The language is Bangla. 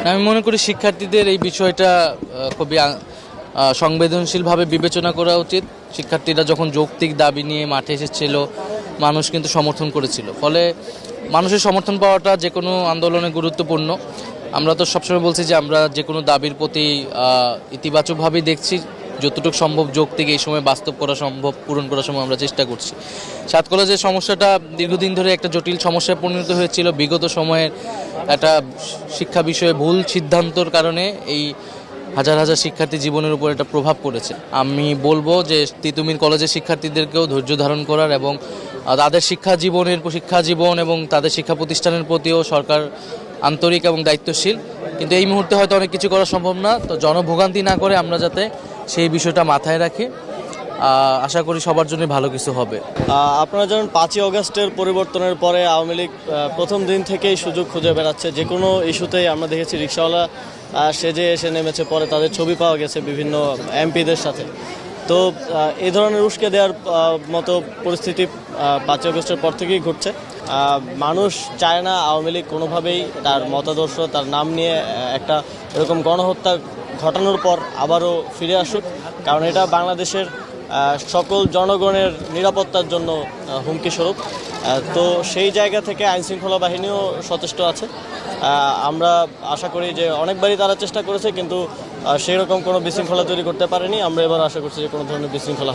আমি মনে করি শিক্ষার্থীদের এই বিষয়টা খুবই সংবেদনশীলভাবে বিবেচনা করা উচিত। শিক্ষার্থীরা যখন যৌক্তিক দাবি নিয়ে মাঠে এসেছিল, মানুষ কিন্তু সমর্থন করেছিল, ফলে মানুষের সমর্থন পাওয়াটা যে কোনো আন্দোলনে গুরুত্বপূর্ণ। আমরা তো সবসময় বলছি যে আমরা যে কোনো দাবির প্রতি ইতিবাচকভাবেই দেখছি, যতটুকু সম্ভব যৌক্তিক এই সময় বাস্তব করা সম্ভব, পূরণ করার সময় আমরা চেষ্টা করছি। সাত কলেজের সমস্যাটা দীর্ঘদিন ধরে একটা জটিল সমস্যায় পরিণত হয়েছিল। বিগত সময়ের একটা শিক্ষা বিষয়ে ভুল সিদ্ধান্তর কারণে এই হাজার হাজার শিক্ষার্থী জীবনের উপর একটা প্রভাব পড়েছে। আমি বলবো যে তিতুমির কলেজের শিক্ষার্থীদেরকেও ধৈর্য ধারণ করার এবং তাদের শিক্ষা জীবন এবং তাদের শিক্ষা প্রতিষ্ঠানের প্রতিও সরকার আন্তরিক এবং দায়িত্বশীল। কিন্তু এই মুহূর্তে হয়তো অনেক কিছু করা সম্ভব না, তো জনভোগান্তি না করে আমরা যাতে সেই বিষয়টা মাথায় রাখি, আশা করি সবার জন্য ভালো কিছু হবে। আপনারা যেমন 5ই অগস্টের পরিবর্তনের পরে আওয়ামী লীগ প্রথম দিন থেকেই সুযোগ খুঁজে বেড়াচ্ছে। যে কোনো ইস্যুতেই আমরা দেখেছি রিকশাওয়ালা সেজে এসে নেমেছে, পরে তাদের ছবি পাওয়া গেছে বিভিন্ন এমপিদের সাথে। তো এই ধরনের উস্কে দেওয়ার মতো পরিস্থিতি 5ই অগস্টের পর থেকেই ঘটছে। মানুষ চায় না আওয়ামী লীগ কোনোভাবেই তার মতাদর্শ, তার নাম নিয়ে একটা এরকম গণহত্যা ঘটানোর পর আবারও ফিরে আসুক, কারণ এটা বাংলাদেশের সকল জনগণের নিরাপত্তার জন্য হুমকি স্বরূপ। তো সেই জায়গা থেকে আইনশৃঙ্খলা বাহিনীও সচেষ্ট আছে। আমরা আশা করি যে অনেকবারই তারা চেষ্টা করেছে, কিন্তু সেই রকম কোনো বিশৃঙ্খলা তৈরি করতে পারেনি। আমরা এবার আশা করছি যে কোনো ধরনের বিশৃঙ্খলা